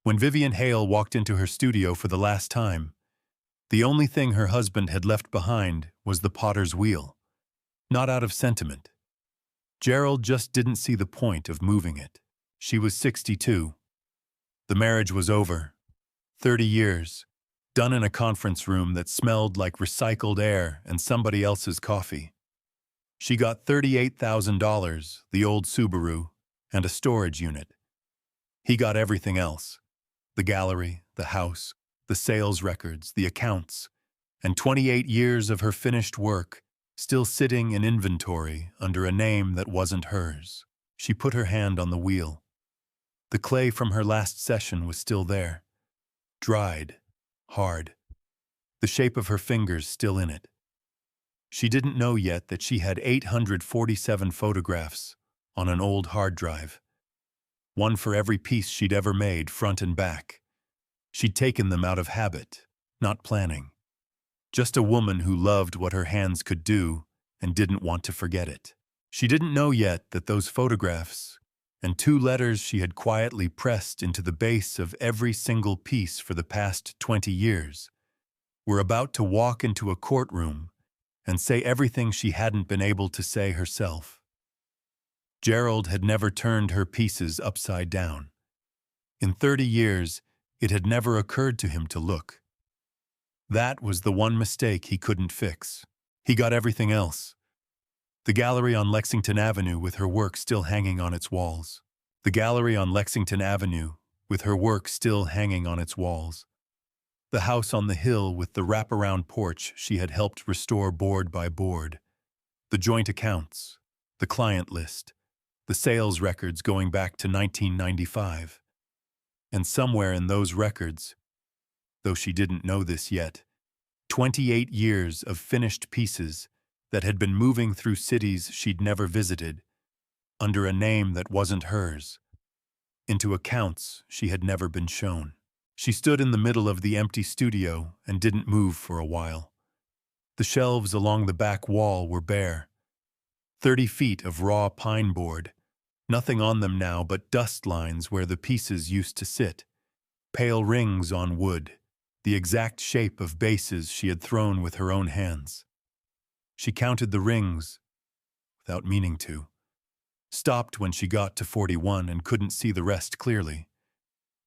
When Vivian Hale walked into her studio for the last time, the only thing her husband had left behind was the potter's wheel. Not out of sentiment. Gerald just didn't see the point of moving it. She was 62. The marriage was over. 30 years, done in a conference room that smelled like recycled air and somebody else's coffee. She got $38,000, the old Subaru, and a storage unit. He got everything else. The gallery, the house, the sales records, the accounts, and 28 years of her finished work, still sitting in inventory under a name that wasn't hers. She put her hand on the wheel. The clay from her last session was still there. Dried, hard. The shape of her fingers still in it. She didn't know yet that she had 847 photographs on an old hard drive. One for every piece she'd ever made, front and back. She'd taken them out of habit, not planning. Just a woman who loved what her hands could do and didn't want to forget it. She didn't know yet that those photographs and 2 letters she had quietly pressed into the base of every single piece for the past 20 years were about to walk into a courtroom and say everything she hadn't been able to say herself. Gerald had never turned her pieces upside down. In 30 years, it had never occurred to him to look. That was the one mistake he couldn't fix. He got everything else. The gallery on Lexington Avenue with her work still hanging on its walls. The gallery on Lexington Avenue with her work still hanging on its walls. The house on the hill with the wraparound porch she had helped restore board by board. The joint accounts, the client list, the sales records going back to 1995. And somewhere in those records, though she didn't know this yet, 28 years of finished pieces that had been moving through cities she'd never visited, under a name that wasn't hers, into accounts she had never been shown. She stood in the middle of the empty studio and didn't move for a while. The shelves along the back wall were bare. 30 feet of raw pine board, nothing on them now but dust lines where the pieces used to sit, pale rings on wood, the exact shape of bases she had thrown with her own hands. She counted the rings, without meaning to, stopped when she got to 41 and couldn't see the rest clearly.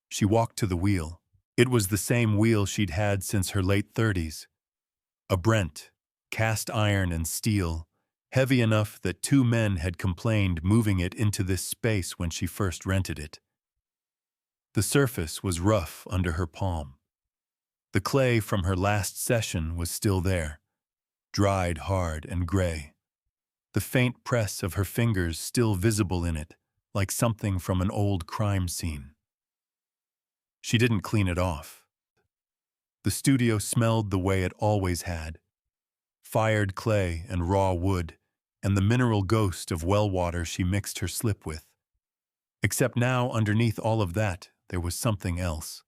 She walked to the wheel. It was the same wheel she'd had since her late 30s. A Brent, cast iron and steel, heavy enough that 2 men had complained moving it into this space when she first rented it. The surface was rough under her palm. The clay from her last session was still there, dried hard and gray. The faint press of her fingers still visible in it, like something from an old crime scene. She didn't clean it off. The studio smelled the way it always had. Fired clay and raw wood, and the mineral ghost of well water she mixed her slip with. Except now, underneath all of that, there was something else.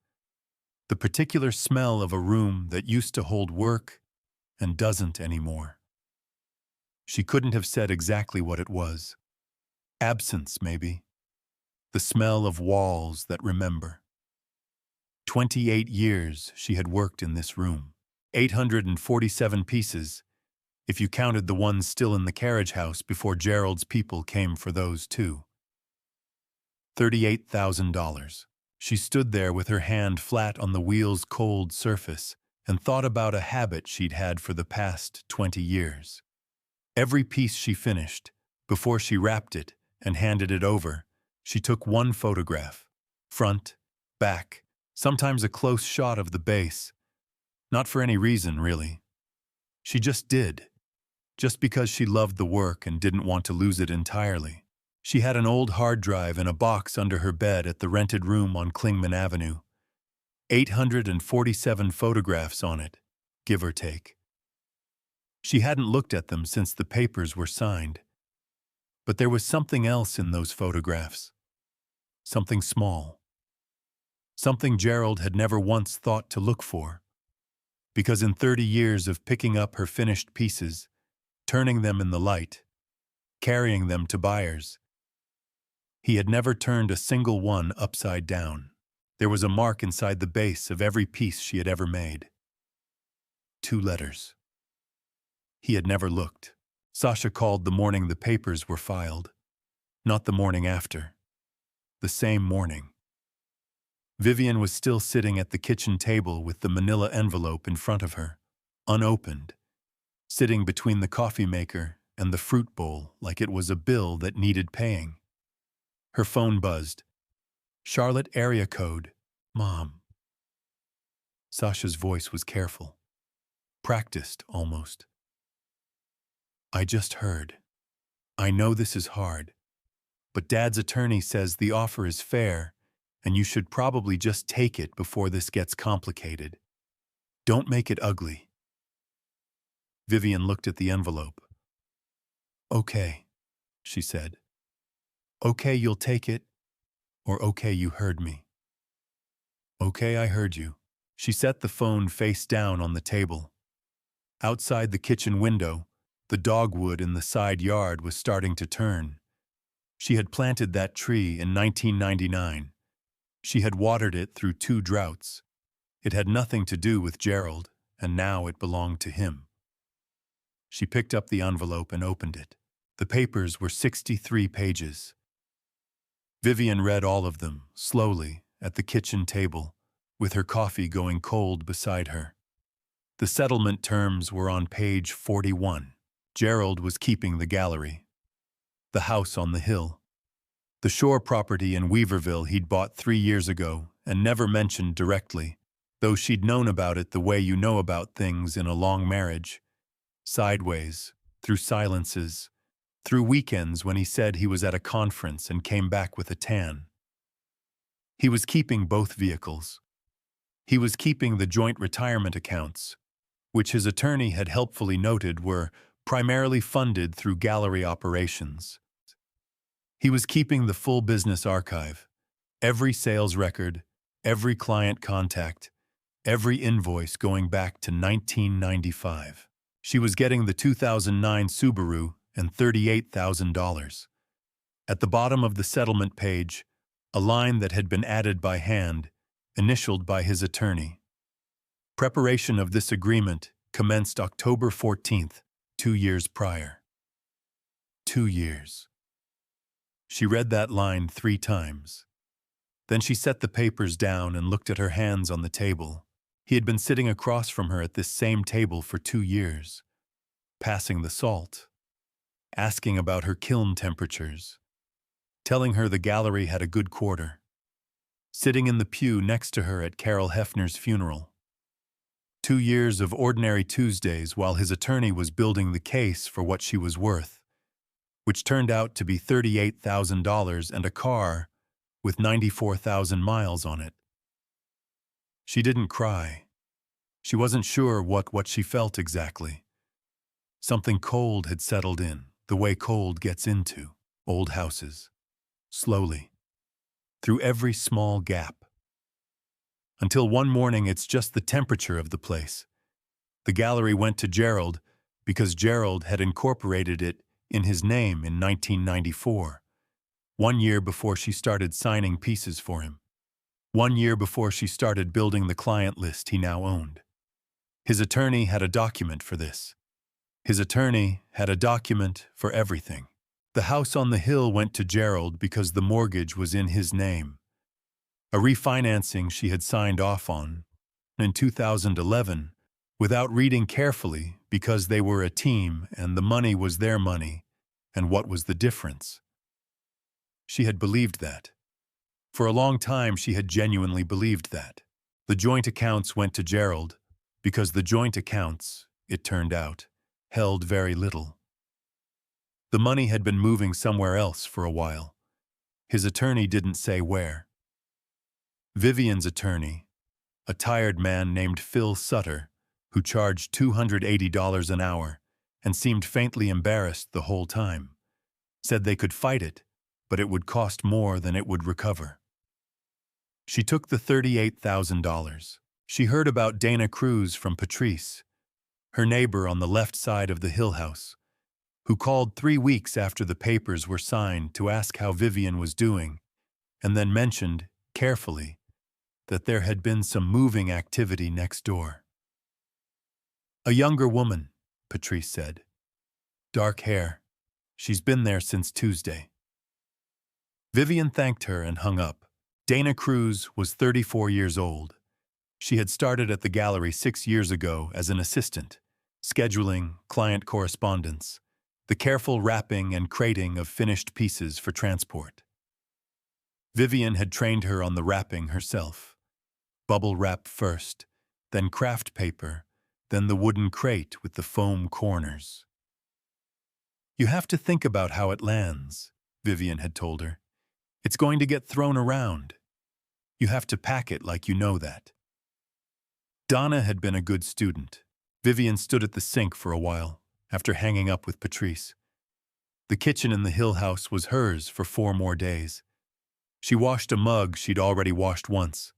The particular smell of a room that used to hold work and doesn't anymore. She couldn't have said exactly what it was. Absence, maybe. The smell of walls that remember. 28 years she had worked in this room. 847 pieces, if you counted the ones still in the carriage house before Gerald's people came for those too. $38,000. She stood there with her hand flat on the wheel's cold surface and thought about a habit she'd had for the past 20 years. Every piece she finished, before she wrapped it and handed it over, she took one photograph, front, back, sometimes a close shot of the base. Not for any reason, really. She just did. Just because she loved the work and didn't want to lose it entirely. She had an old hard drive in a box under her bed at the rented room on Clingman Avenue. 847 photographs on it, give or take. She hadn't looked at them since the papers were signed. But there was something else in those photographs. Something small. Something Gerald had never once thought to look for. Because in 30 years of picking up her finished pieces, turning them in the light, carrying them to buyers, he had never turned a single one upside down. There was a mark inside the base of every piece she had ever made. 2 letters. He had never looked. Sasha called the morning the papers were filed. Not the morning after. The same morning. Vivian was still sitting at the kitchen table with the manila envelope in front of her, unopened, sitting between the coffee maker and the fruit bowl like it was a bill that needed paying. Her phone buzzed. Charlotte area code. Mom. Sasha's voice was careful. Practiced, almost. I just heard. I know this is hard, but Dad's attorney says the offer is fair, and you should probably just take it before this gets complicated. Don't make it ugly. Vivian looked at the envelope. Okay, she said. Okay, you'll take it, or okay, you heard me. Okay, I heard you. She set the phone face down on the table. Outside the kitchen window, the dogwood in the side yard was starting to turn. She had planted that tree in 1999. She had watered it through 2 droughts. It had nothing to do with Gerald, and now it belonged to him. She picked up the envelope and opened it. The papers were 63 pages. Vivian read all of them, slowly, at the kitchen table, with her coffee going cold beside her. The settlement terms were on page 41. Gerald was keeping the gallery, the house on the hill, the shore property in Weaverville he'd bought 3 years ago and never mentioned directly, though she'd known about it the way you know about things in a long marriage, sideways, through silences, through weekends when he said he was at a conference and came back with a tan. He was keeping both vehicles. He was keeping the joint retirement accounts, which his attorney had helpfully noted were primarily funded through gallery operations. He was keeping the full business archive, every sales record, every client contact, every invoice going back to 1995. She was getting the 2009 Subaru and $38,000. At the bottom of the settlement page, a line that had been added by hand, initialed by his attorney. Preparation of this agreement commenced October 14th, 2 years prior. 2 years. She read that line 3 times. Then she set the papers down and looked at her hands on the table. He had been sitting across from her at this same table for 2 years, passing the salt, asking about her kiln temperatures, telling her the gallery had a good quarter, sitting in the pew next to her at Carol Hefner's funeral. 2 years of ordinary Tuesdays while his attorney was building the case for what she was worth, which turned out to be $38,000 and a car with 94,000 miles on it. She didn't cry. She wasn't sure what she felt exactly. Something cold had settled in, the way cold gets into old houses, slowly, through every small gap. Until one morning it's just the temperature of the place. The gallery went to Gerald because Gerald had incorporated it in his name in 1994, 1 year before she started signing pieces for him, 1 year before she started building the client list he now owned. His attorney had a document for this. His attorney had a document for everything. The house on the hill went to Gerald because the mortgage was in his name. A refinancing she had signed off on in 2011 without reading carefully because they were a team and the money was their money, and what was the difference? She had believed that. For a long time she had genuinely believed that. The joint accounts went to Gerald because the joint accounts, it turned out, held very little. The money had been moving somewhere else for a while. His attorney didn't say where. Vivian's attorney, a tired man named Phil Sutter, who charged $280 an hour and seemed faintly embarrassed the whole time, said they could fight it, but it would cost more than it would recover. She took the $38,000. She heard about Dana Cruz from Patrice, her neighbor on the left side of the Hill House, who called 3 weeks after the papers were signed to ask how Vivian was doing, and then mentioned, carefully, that there had been some moving activity next door. A younger woman, Patrice said. Dark hair. She's been there since Tuesday. Vivian thanked her and hung up. Dana Cruz was 34 years old. She had started at the gallery 6 years ago as an assistant, scheduling, client correspondence, the careful wrapping and crating of finished pieces for transport. Vivian had trained her on the wrapping herself. Bubble wrap first, then craft paper, then the wooden crate with the foam corners. You have to think about how it lands, Vivian had told her. It's going to get thrown around. You have to pack it like you know that. Donna had been a good student. Vivian stood at the sink for a while, after hanging up with Patrice. The kitchen in the Hill House was hers for 4 more days. She washed a mug she'd already washed once.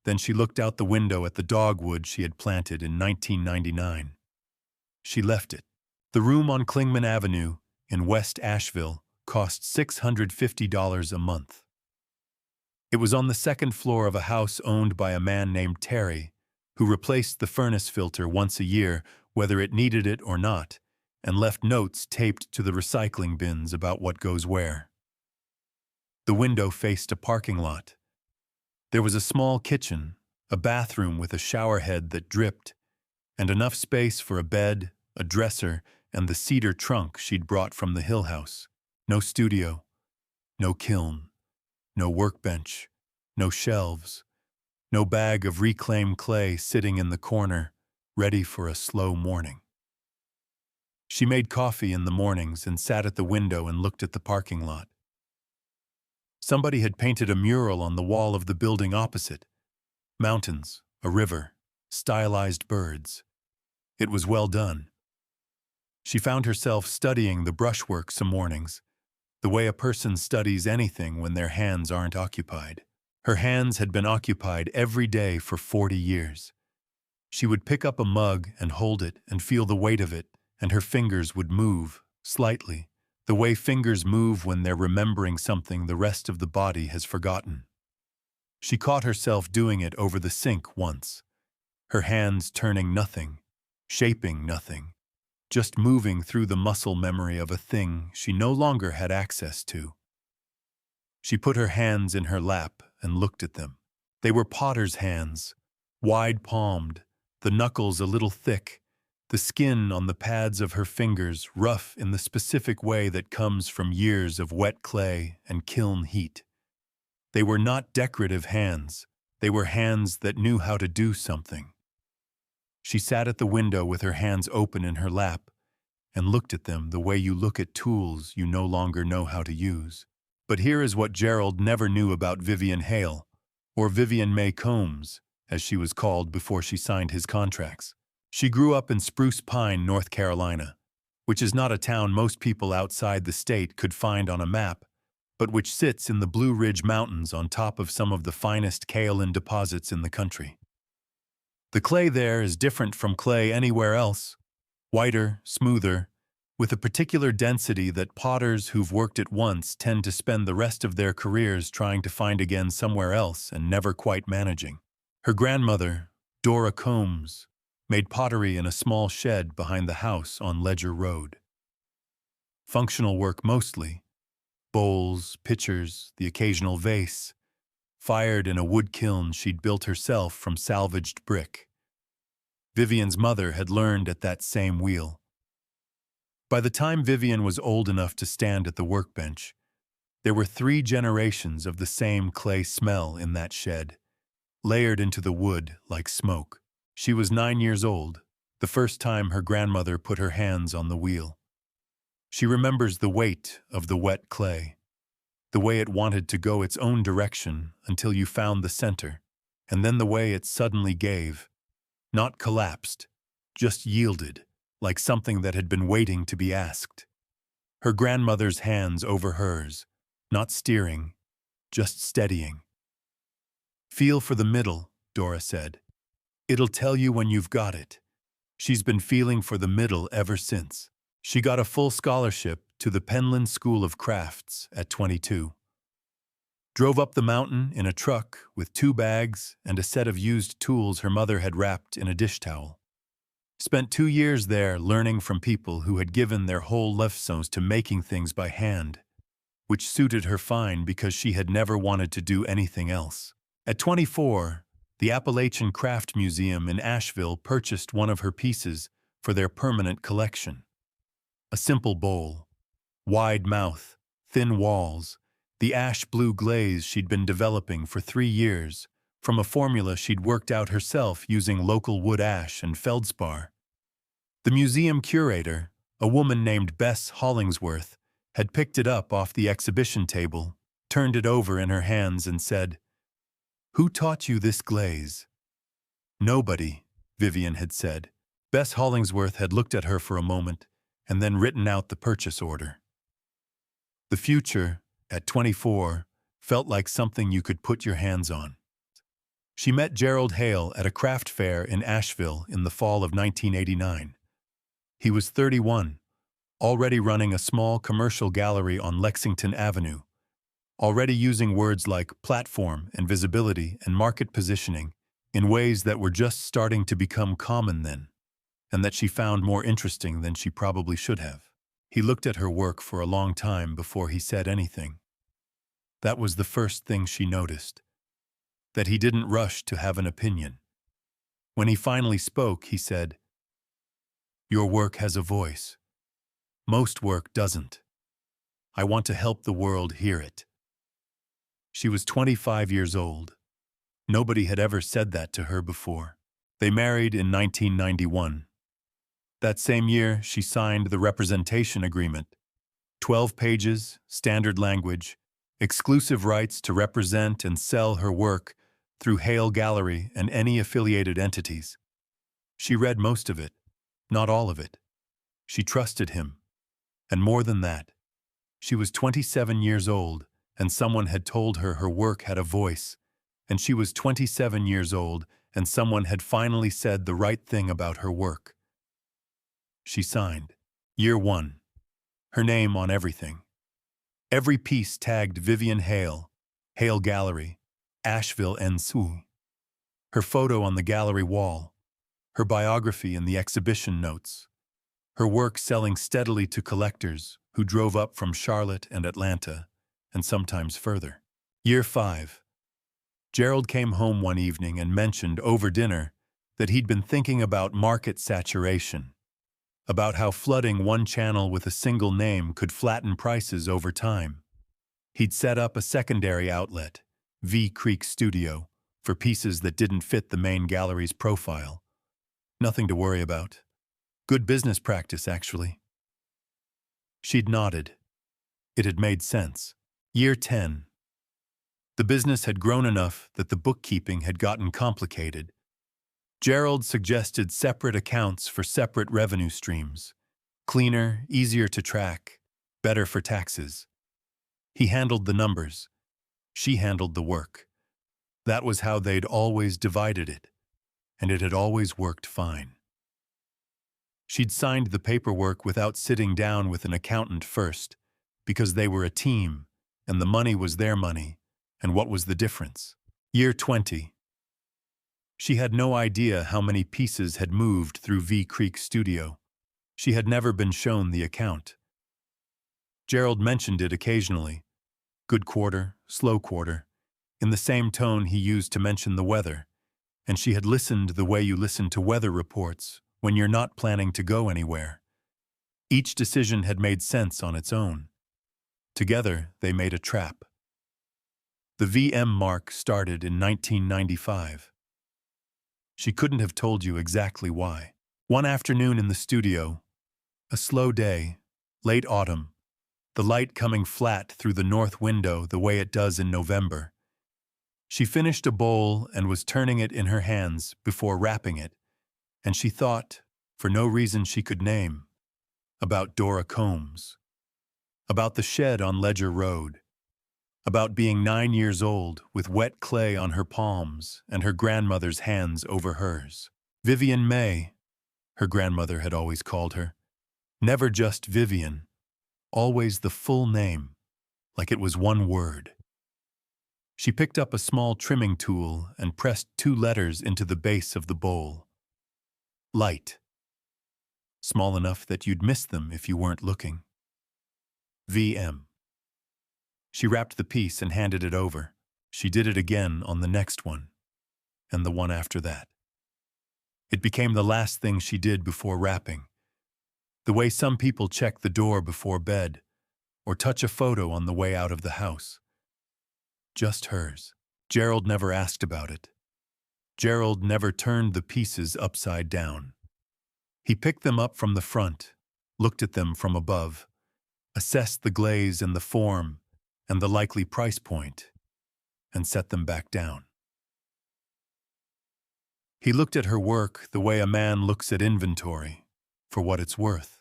Then she looked out the window at the dogwood she had planted in 1999. She left it. The room on Klingman Avenue in West Asheville cost $650 a month. It was on the second floor of a house owned by a man named Terry, who replaced the furnace filter once a year, whether it needed it or not, and left notes taped to the recycling bins about what goes where. The window faced a parking lot. There was a small kitchen, a bathroom with a shower head that dripped, and enough space for a bed, a dresser, and the cedar trunk she'd brought from the Hill House. No studio, no kiln, no workbench, no shelves, no bag of reclaimed clay sitting in the corner, ready for a slow morning. She made coffee in the mornings and sat at the window and looked at the parking lot. Somebody had painted a mural on the wall of the building opposite. Mountains, a river, stylized birds. It was well done. She found herself studying the brushwork some mornings, the way a person studies anything when their hands aren't occupied. Her hands had been occupied every day for 40 years. She would pick up a mug and hold it and feel the weight of it, and her fingers would move, slightly, the way fingers move when they're remembering something the rest of the body has forgotten. She caught herself doing it over the sink once, her hands turning nothing, shaping nothing, just moving through the muscle memory of a thing she no longer had access to. She put her hands in her lap and looked at them. They were potter's hands, wide-palmed, the knuckles a little thick, the skin on the pads of her fingers rough in the specific way that comes from years of wet clay and kiln heat. They were not decorative hands. They were hands that knew how to do something. She sat at the window with her hands open in her lap and looked at them the way you look at tools you no longer know how to use. But here is what Gerald never knew about Vivian Hale, or Vivian May Combs, as she was called before she signed his contracts. She grew up in Spruce Pine, North Carolina, which is not a town most people outside the state could find on a map, but which sits in the Blue Ridge Mountains on top of some of the finest kaolin deposits in the country. The clay there is different from clay anywhere else, whiter, smoother, with a particular density that potters who've worked it once tend to spend the rest of their careers trying to find again somewhere else and never quite managing. Her grandmother, Dora Combs, made pottery in a small shed behind the house on Ledger Road. Functional work mostly, bowls, pitchers, the occasional vase, fired in a wood kiln she'd built herself from salvaged brick. Vivian's mother had learned at that same wheel. By the time Vivian was old enough to stand at the workbench, there were 3 generations of the same clay smell in that shed, layered into the wood like smoke. She was 9 years old, the first time her grandmother put her hands on the wheel. She remembers the weight of the wet clay, the way it wanted to go its own direction until you found the center, and then the way it suddenly gave, not collapsed, just yielded, like something that had been waiting to be asked. Her grandmother's hands over hers, not steering, just steadying. "Feel for the middle," Dora said. "It'll tell you when you've got it." She's been feeling for the middle ever since. She got a full scholarship to the Penland School of Crafts at 22. Drove up the mountain in a truck with 2 bags and a set of used tools her mother had wrapped in a dish towel. Spent 2 years there learning from people who had given their whole lives to making things by hand, which suited her fine because she had never wanted to do anything else. At 24, the Appalachian Craft Museum in Asheville purchased one of her pieces for their permanent collection. A simple bowl, wide mouth, thin walls, the ash-blue glaze she'd been developing for 3 years from a formula she'd worked out herself using local wood ash and feldspar. The museum curator, a woman named Bess Hollingsworth, had picked it up off the exhibition table, turned it over in her hands and said, "Who taught you this glaze?" "Nobody," Vivian had said. Bess Hollingsworth had looked at her for a moment and then written out the purchase order. The future, at 24, felt like something you could put your hands on. She met Gerald Hale at a craft fair in Asheville in the fall of 1989. He was 31, already running a small commercial gallery on Lexington Avenue, already using words like platform and visibility and market positioning in ways that were just starting to become common then, and that she found more interesting than she probably should have. He looked at her work for a long time before he said anything. That was the first thing she noticed, that he didn't rush to have an opinion. When he finally spoke, he said, "Your work has a voice. Most work doesn't. I want to help the world hear it." She was 25 years old. Nobody had ever said that to her before. They married in 1991. That same year, she signed the representation agreement. 12 pages, standard language, exclusive rights to represent and sell her work through Hale Gallery and any affiliated entities. She read most of it, not all of it. She trusted him. And more than that, she was 27 years old, and someone had told her her work had a voice, and she was 27 years old, and someone had finally said the right thing about her work. She signed. Year 1. Her name on everything. Every piece tagged Vivian Hale, Hale Gallery, Asheville, NC. Her photo on the gallery wall, her biography in the exhibition notes, her work selling steadily to collectors who drove up from Charlotte and Atlanta, and sometimes further. Year 5. Gerald came home one evening and mentioned over dinner that he'd been thinking about market saturation, about how flooding one channel with a single name could flatten prices over time. He'd set up a secondary outlet, V Creek Studio, for pieces that didn't fit the main gallery's profile. Nothing to worry about. Good business practice, actually. She'd nodded. It had made sense. Year 10. The business had grown enough that the bookkeeping had gotten complicated. Gerald suggested separate accounts for separate revenue streams. Cleaner, easier to track, better for taxes. He handled the numbers. She handled the work. That was how they'd always divided it, and it had always worked fine. She'd signed the paperwork without sitting down with an accountant first, because they were a team, and the money was their money, and what was the difference? Year 20. She had no idea how many pieces had moved through V Creek Studio. She had never been shown the account. Gerald mentioned it occasionally. Good quarter, slow quarter, in the same tone he used to mention the weather, and she had listened the way you listen to weather reports when you're not planning to go anywhere. Each decision had made sense on its own. Together, they made a trap. The VM mark started in 1995. She couldn't have told you exactly why. One afternoon in the studio, a slow day, late autumn, the light coming flat through the north window the way it does in November. She finished a bowl and was turning it in her hands before wrapping it, and she thought, for no reason she could name, about Dora Combs, about the shed on Ledger Road, about being 9 years old with wet clay on her palms and her grandmother's hands over hers. Vivian May, her grandmother had always called her. Never just Vivian, always the full name, like it was one word. She picked up a small trimming tool and pressed 2 letters into the base of the bowl. Light. Small enough that you'd miss them if you weren't looking. VM. She wrapped the piece and handed it over. She did it again on the next one, and the one after that. It became the last thing she did before wrapping. The way some people check the door before bed, or touch a photo on the way out of the house. Just hers. Gerald never asked about it. Gerald never turned the pieces upside down. He picked them up from the front, looked at them from above, assessed the glaze and the form and the likely price point, and set them back down. He looked at her work the way a man looks at inventory, for what it's worth,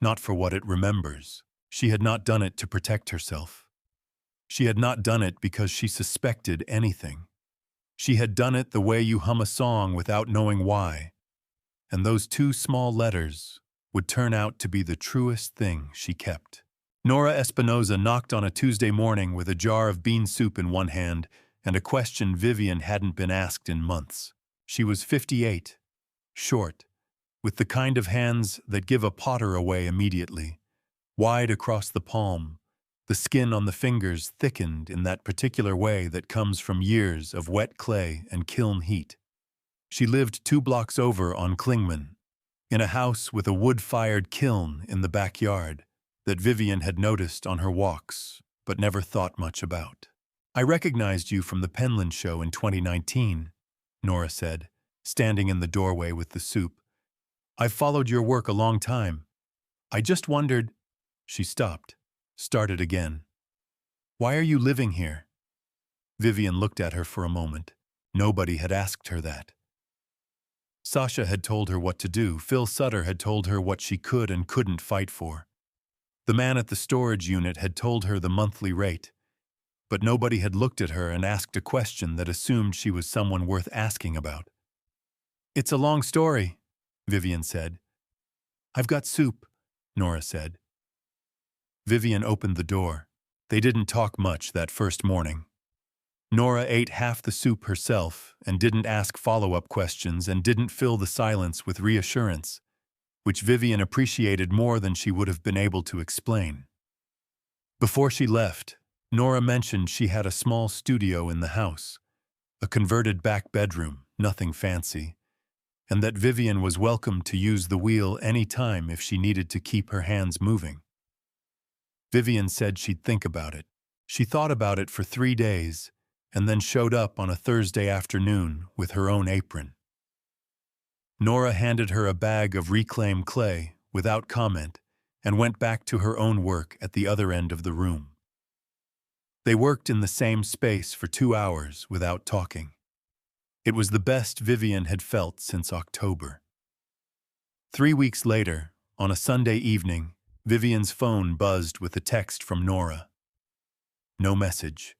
not for what it remembers. She had not done it to protect herself. She had not done it because she suspected anything. She had done it the way you hum a song without knowing why, and those 2 small letters would turn out to be the truest thing she kept. Nora Espinoza knocked on a Tuesday morning with a jar of bean soup in one hand and a question Vivian hadn't been asked in months. She was 58, short, with the kind of hands that give a potter away immediately, wide across the palm, the skin on the fingers thickened in that particular way that comes from years of wet clay and kiln heat. She lived 2 blocks over on Klingman, in a house with a wood-fired kiln in the backyard that Vivian had noticed on her walks but never thought much about. "I recognized you from the Penland show in 2019, Nora said, standing in the doorway with the soup. "I've followed your work a long time. I just wondered—" She stopped, started again. "Why are you living here?" Vivian looked at her for a moment. Nobody had asked her that. Sasha had told her what to do. Phil Sutter had told her what she could and couldn't fight for. The man at the storage unit had told her the monthly rate. But nobody had looked at her and asked a question that assumed she was someone worth asking about. "It's a long story," Vivian said. "I've got soup," Nora said. Vivian opened the door. They didn't talk much that first morning. Nora ate half the soup herself and didn't ask follow-up questions and didn't fill the silence with reassurance, which Vivian appreciated more than she would have been able to explain. Before she left, Nora mentioned she had a small studio in the house, a converted back bedroom, nothing fancy, and that Vivian was welcome to use the wheel any time if she needed to keep her hands moving. Vivian said she'd think about it. She thought about it for 3 days and then showed up on a Thursday afternoon with her own apron. Nora handed her a bag of reclaimed clay without comment and went back to her own work at the other end of the room. They worked in the same space for 2 hours without talking. It was the best Vivian had felt since October. 3 weeks later, on a Sunday evening, Vivian's phone buzzed with a text from Nora. No message,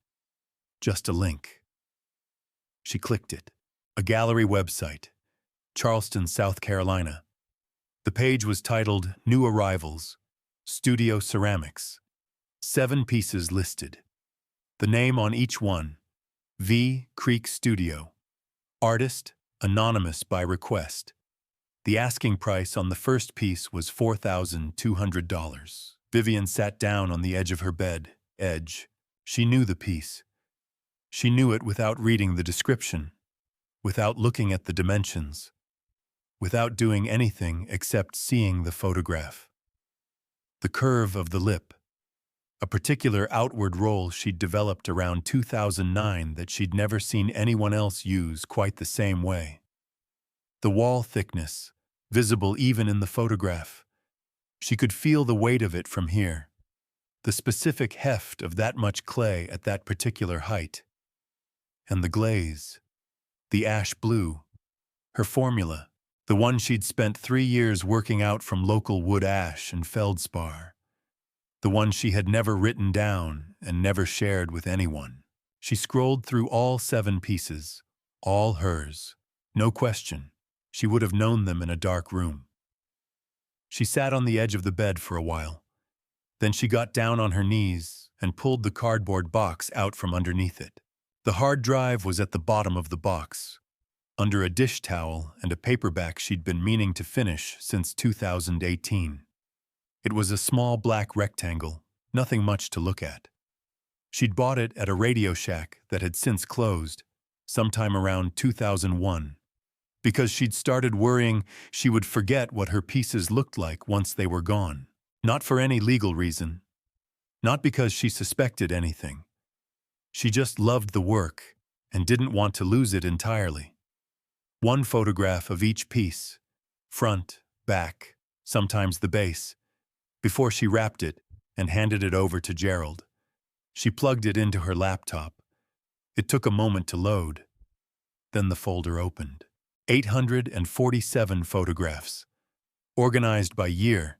just a link. She clicked it. A gallery website, Charleston, South Carolina. The page was titled New Arrivals, Studio Ceramics. 7 pieces listed. The name on each one, V Creek Studio. Artist, anonymous by request. The asking price on the first piece was $4,200. Vivian sat down on the edge of her bed. She knew the piece. She knew it without reading the description, without looking at the dimensions, without doing anything except seeing the photograph. The curve of the lip, a particular outward roll she'd developed around 2009 that she'd never seen anyone else use quite the same way. The wall thickness, visible even in the photograph. She could feel the weight of it from here, the specific heft of that much clay at that particular height. And the glaze, the ash blue, her formula, the one she'd spent 3 years working out from local wood ash and feldspar, the one she had never written down and never shared with anyone. She scrolled through all 7 pieces, all hers, no question. She would have known them in a dark room. She sat on the edge of the bed for a while. Then she got down on her knees and pulled the cardboard box out from underneath it. The hard drive was at the bottom of the box, under a dish towel and a paperback she'd been meaning to finish since 2018. It was a small black rectangle, nothing much to look at. She'd bought it at a Radio Shack that had since closed, sometime around 2001, because she'd started worrying she would forget what her pieces looked like once they were gone. Not for any legal reason, not because she suspected anything. She just loved the work and didn't want to lose it entirely. One photograph of each piece, front, back, sometimes the base, before she wrapped it and handed it over to Gerald. She plugged it into her laptop. It took a moment to load. Then the folder opened. 847 photographs, organized by year,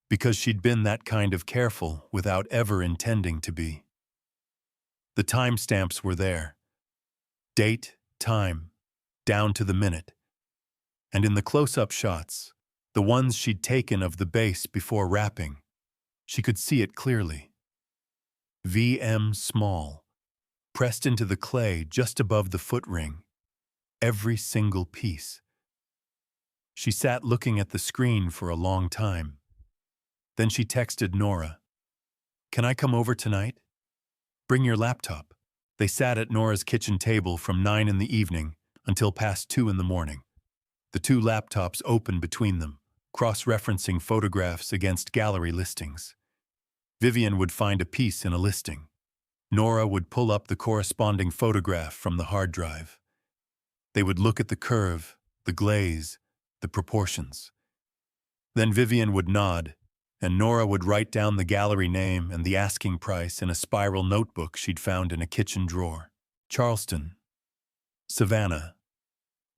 because she'd been that kind of careful without ever intending to be. The timestamps were there. Date, time, down to the minute. And in the close-up shots, the ones she'd taken of the base before wrapping, she could see it clearly. VM small, pressed into the clay just above the foot ring. Every single piece. She sat looking at the screen for a long time. Then she texted Nora. "Can I come over tonight? Bring your laptop." They sat at Nora's kitchen table from 9 in the evening until past 2 in the morning. The two laptops open between them, cross-referencing photographs against gallery listings. Vivian would find a piece in a listing. Nora would pull up the corresponding photograph from the hard drive. They would look at the curve, the glaze, the proportions. Then Vivian would nod, and Nora would write down the gallery name and the asking price in a spiral notebook she'd found in a kitchen drawer. Charleston, Savannah,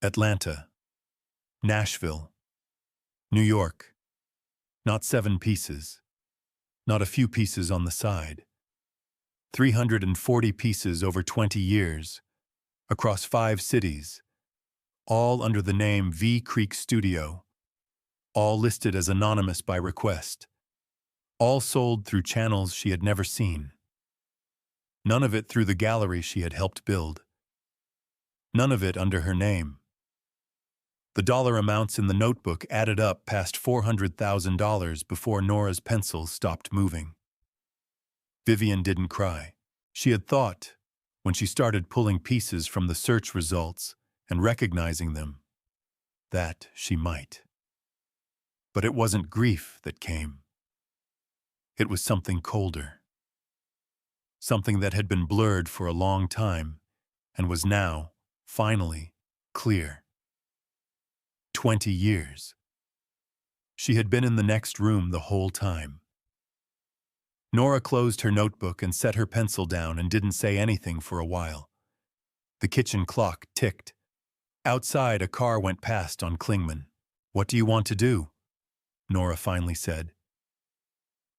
Atlanta, Nashville, New York. Not 7 pieces. Not a few pieces on the side. 340 pieces over 20 years, across 5 cities, all under the name V Creek Studio, all listed as anonymous by request, all sold through channels she had never seen. None of it through the gallery she had helped build. None of it under her name. The dollar amounts in the notebook added up past $400,000 before Nora's pencil stopped moving. Vivian didn't cry. She had thought, when she started pulling pieces from the search results and recognizing them, that she might. But it wasn't grief that came. It was something colder. Something that had been blurred for a long time and was now, finally, clear. 20 years. She had been in the next room the whole time. Nora closed her notebook and set her pencil down and didn't say anything for a while. The kitchen clock ticked. Outside, a car went past on Klingman. "What do you want to do?" Nora finally said.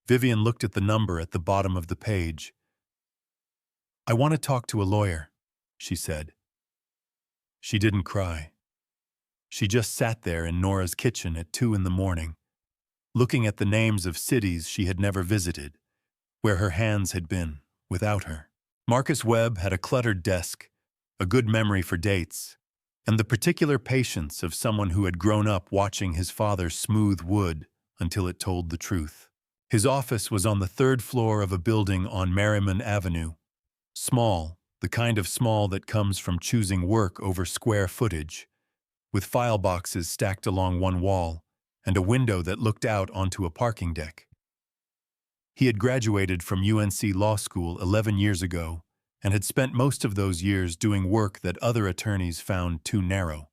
Vivian looked at the number at the bottom of the page. "I want to talk to a lawyer," she said. She didn't cry. She just sat there in Nora's kitchen at 2 in the morning, looking at the names of cities she had never visited, where her hands had been, without her. Marcus Webb had a cluttered desk, a good memory for dates, and the particular patience of someone who had grown up watching his father smooth wood until it told the truth. His office was on the 3rd floor of a building on Merriman Avenue. Small, the kind of small that comes from choosing work over square footage, with file boxes stacked along one wall and a window that looked out onto a parking deck. He had graduated from UNC Law School 11 years ago and had spent most of those years doing work that other attorneys found too narrow.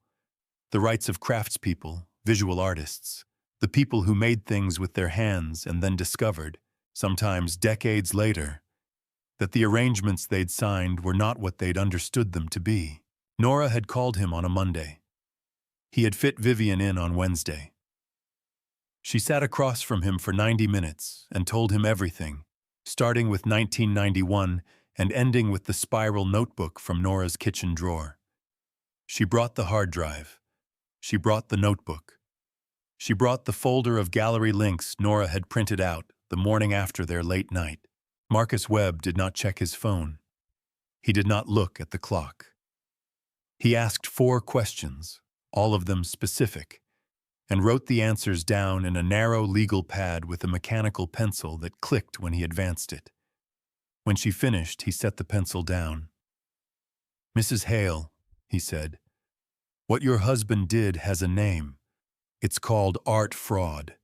The rights of craftspeople, visual artists, the people who made things with their hands and then discovered, sometimes decades later, that the arrangements they'd signed were not what they'd understood them to be. Nora had called him on a Monday. He had fit Vivian in on Wednesday. She sat across from him for 90 minutes and told him everything, starting with 1991 and ending with the spiral notebook from Nora's kitchen drawer. She brought the hard drive. She brought the notebook. She brought the folder of gallery links Nora had printed out the morning after their late night. Marcus Webb did not check his phone. He did not look at the clock. He asked 4 questions, all of them specific, and wrote the answers down in a narrow legal pad with a mechanical pencil that clicked when he advanced it. When she finished, he set the pencil down. "Mrs. Hale," he said, "what your husband did has a name. It's called art fraud.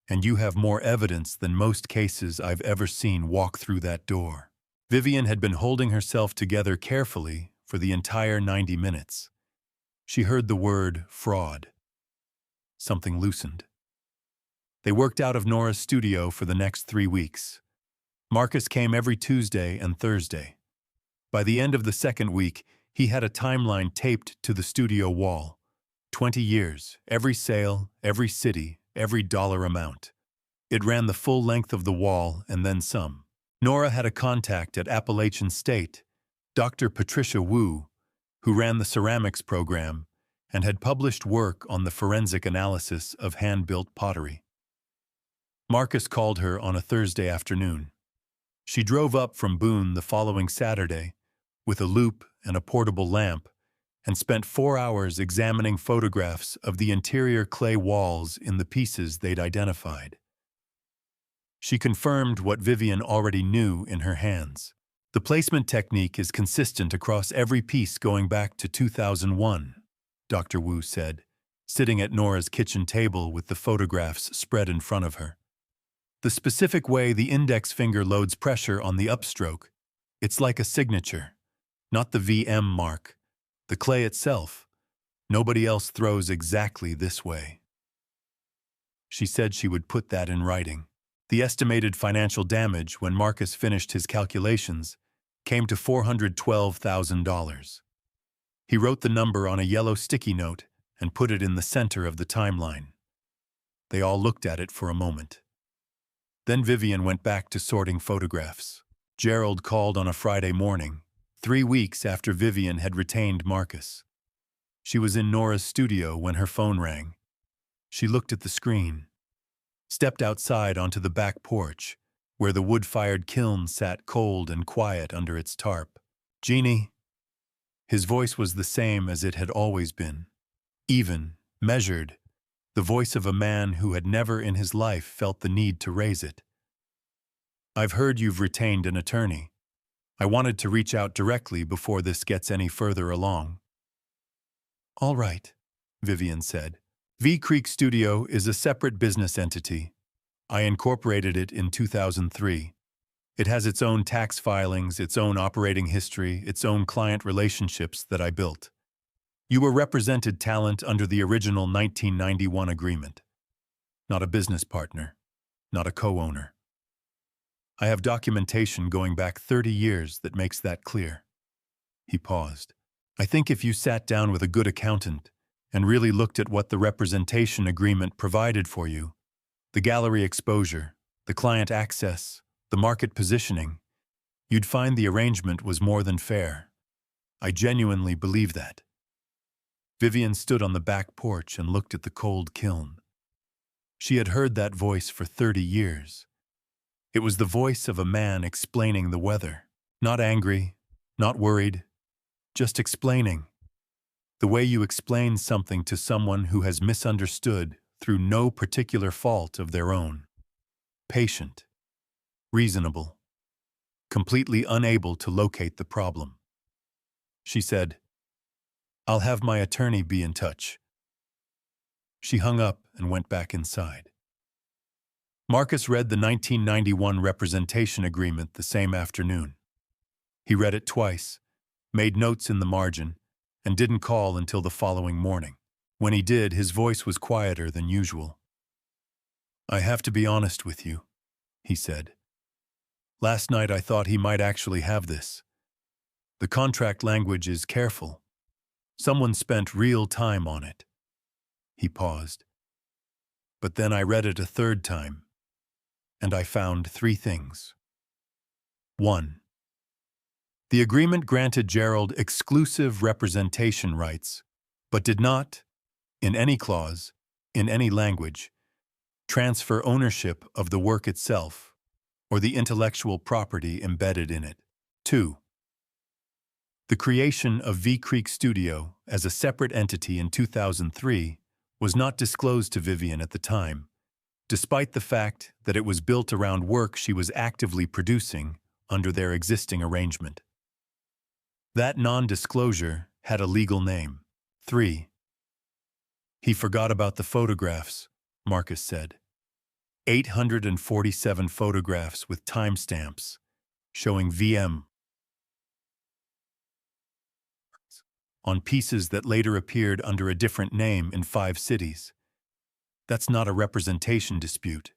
And you have more evidence than most cases I've ever seen walk through that door." Vivian had been holding herself together carefully for the entire 90 minutes. She heard the word fraud. Something loosened. They worked out of Nora's studio for the next 3 weeks. Marcus came every Tuesday and Thursday. By the end of the second week, he had a timeline taped to the studio wall. 20 years, every sale, every city, every dollar amount. It ran the full length of the wall and then some. Nora had a contact at Appalachian State, Dr. Patricia Wu, who ran the ceramics program and had published work on the forensic analysis of hand-built pottery. Marcus called her on a Thursday afternoon. She drove up from Boone the following Saturday with a loupe and a portable lamp and spent 4 hours examining photographs of the interior clay walls in the pieces they'd identified. She confirmed what Vivian already knew in her hands. The placement technique is consistent across every piece going back to 2001, Dr. Wu said, sitting at Nora's kitchen table with the photographs spread in front of her. The specific way the index finger loads pressure on the upstroke, it's like a signature, not the VM mark. The clay itself, nobody else throws exactly this way. She said she would put that in writing. The estimated financial damage when Marcus finished his calculations came to $412,000. He wrote the number on a yellow sticky note and put it in the center of the timeline. They all looked at it for a moment. Then Vivian went back to sorting photographs. Gerald called on a Friday morning, 3 weeks after Vivian had retained Marcus. She was in Nora's studio when her phone rang. She looked at the screen, stepped outside onto the back porch, where the wood-fired kiln sat cold and quiet under its tarp. "Jeannie." His voice was the same as it had always been. Even, measured, the voice of a man who had never in his life felt the need to raise it. "I've heard you've retained an attorney. I wanted to reach out directly before this gets any further along." "All right," Vivian said. "V Creek Studio is a separate business entity. I incorporated it in 2003. It has its own tax filings, its own operating history, its own client relationships that I built. You were represented talent under the original 1991 agreement. Not a business partner, not a co-owner. I have documentation going back 30 years that makes that clear." He paused. "I think if you sat down with a good accountant and really looked at what the representation agreement provided for you, the gallery exposure, the client access, the market positioning, you'd find the arrangement was more than fair. I genuinely believe that." Vivian stood on the back porch and looked at the cold kiln. She had heard that voice for 30 years. It was the voice of a man explaining the weather. Not angry, not worried, just explaining. The way you explain something to someone who has misunderstood through no particular fault of their own. Patient, reasonable, completely unable to locate the problem. She said, "I'll have my attorney be in touch." She hung up and went back inside. Marcus read the 1991 representation agreement the same afternoon. He read it twice, made notes in the margin, and didn't call until the following morning. When he did, his voice was quieter than usual. "I have to be honest with you," he said. "Last night I thought he might actually have this. The contract language is careful. Someone spent real time on it." He paused. "But then I read it a third time, and I found 3 things. 1. The agreement granted Gerald exclusive representation rights, but did not, in any clause, in any language, transfer ownership of the work itself or the intellectual property embedded in it. 2. The creation of V Creek Studio as a separate entity in 2003 was not disclosed to Vivian at the time, despite the fact that it was built around work she was actively producing under their existing arrangement. That non-disclosure had a legal name. 3. He forgot about the photographs, Marcus said. 847 photographs with timestamps showing VM on pieces that later appeared under a different name in 5 cities. That's not a representation dispute.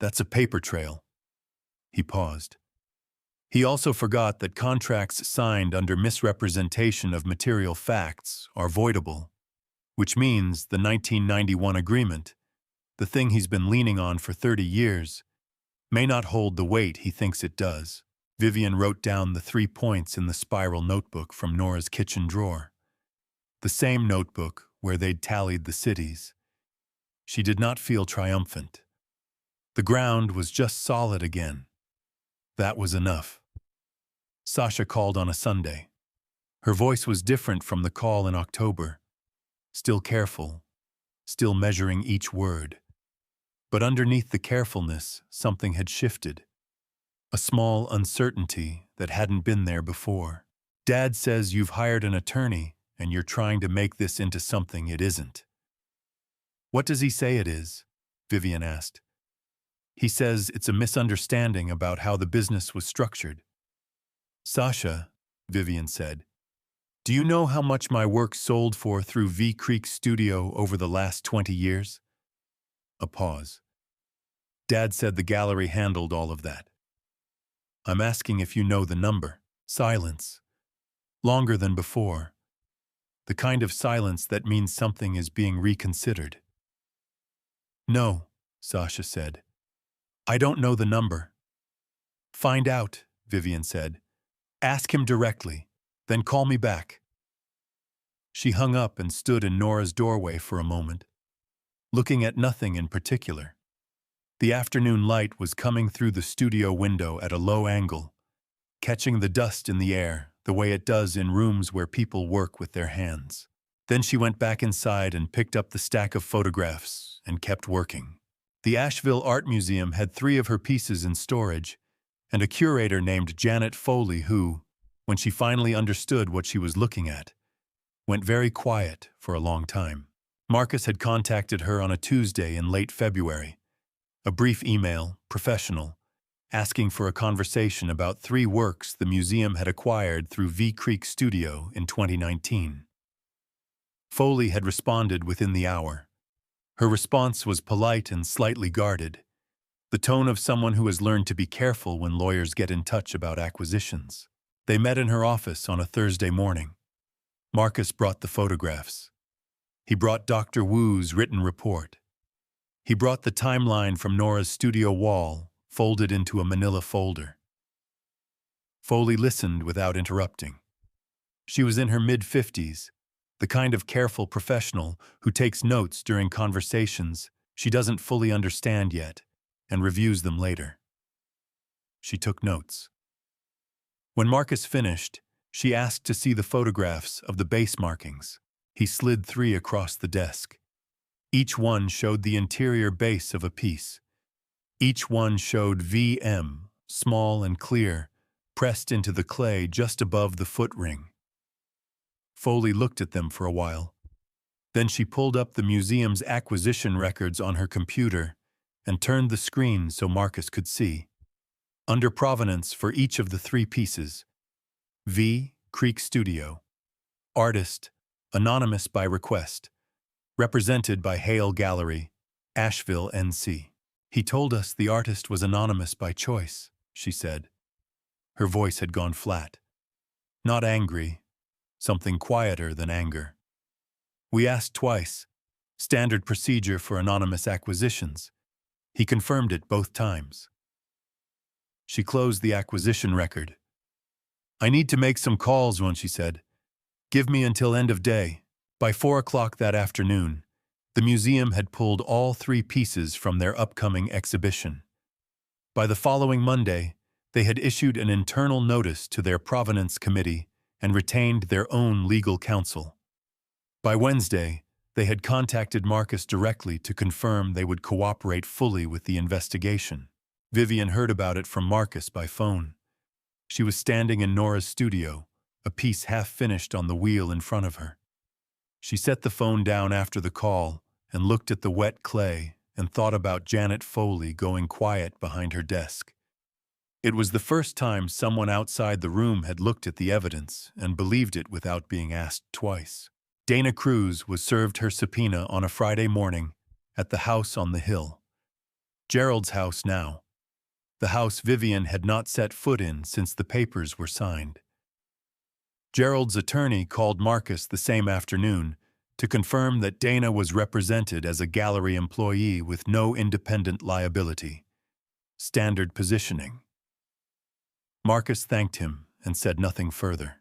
That's a paper trail. He paused. He also forgot that contracts signed under misrepresentation of material facts are voidable, which means the 1991 agreement, the thing he's been leaning on for 30 years, may not hold the weight he thinks it does. Vivian wrote down the 3 points in the spiral notebook from Nora's kitchen drawer, the same notebook where they'd tallied the cities. She did not feel triumphant. The ground was just solid again. That was enough. Sasha called on a Sunday. Her voice was different from the call in October, still careful, still measuring each word. But underneath the carefulness, something had shifted. A small uncertainty that hadn't been there before. Dad says you've hired an attorney and you're trying to make this into something it isn't. What does he say it is? Vivian asked. He says it's a misunderstanding about how the business was structured. Sasha, Vivian said, do you know how much my work sold for through V Creek Studio over the last 20 years? A pause. Dad said the gallery handled all of that. I'm asking if you know the number. Silence. Longer than before. The kind of silence that means something is being reconsidered. No, Sasha said. I don't know the number. Find out, Vivian said. Ask him directly, then call me back. She hung up and stood in Nora's doorway for a moment, looking at nothing in particular. The afternoon light was coming through the studio window at a low angle, catching the dust in the air the way it does in rooms where people work with their hands. Then she went back inside and picked up the stack of photographs and kept working. The Asheville Art Museum had 3 of her pieces in storage, and a curator named Janet Foley who, when she finally understood what she was looking at, went very quiet for a long time. Marcus had contacted her on a Tuesday in late February. A brief email, professional, asking for a conversation about 3 works the museum had acquired through V Creek Studio in 2019. Foley had responded within the hour. Her response was polite and slightly guarded, the tone of someone who has learned to be careful when lawyers get in touch about acquisitions. They met in her office on a Thursday morning. Marcus brought the photographs. He brought Dr. Wu's written report. He brought the timeline from Nora's studio wall, folded into a manila folder. Foley listened without interrupting. She was in her mid-50s, the kind of careful professional who takes notes during conversations she doesn't fully understand yet and reviews them later. She took notes. When Marcus finished, she asked to see the photographs of the base markings. He slid 3 across the desk. Each one showed the interior base of a piece. Each one showed VM, small and clear, pressed into the clay just above the foot ring. Foley looked at them for a while. Then she pulled up the museum's acquisition records on her computer and turned the screen so Marcus could see. Under provenance for each of the 3 pieces, V Creek Studio, artist, anonymous by request, represented by Hale Gallery, Asheville, NC. He told us the artist was anonymous by choice, she said. Her voice had gone flat. Not angry, something quieter than anger. We asked twice, standard procedure for anonymous acquisitions. He confirmed it both times. She closed the acquisition record. I need to make some calls, one, she said. Give me until end of day. By 4 o'clock that afternoon, the museum had pulled all 3 pieces from their upcoming exhibition. By the following Monday, they had issued an internal notice to their provenance committee and retained their own legal counsel. By Wednesday, they had contacted Marcus directly to confirm they would cooperate fully with the investigation. Vivian heard about it from Marcus by phone. She was standing in Nora's studio, a piece half finished on the wheel in front of her. She set the phone down after the call and looked at the wet clay and thought about Janet Foley going quiet behind her desk. It was the first time someone outside the room had looked at the evidence and believed it without being asked twice. Dana Cruz was served her subpoena on a Friday morning at the house on the hill. Gerald's house now. The house Vivian had not set foot in since the papers were signed. Gerald's attorney called Marcus the same afternoon to confirm that Dana was represented as a gallery employee with no independent liability. Standard positioning. Marcus thanked him and said nothing further.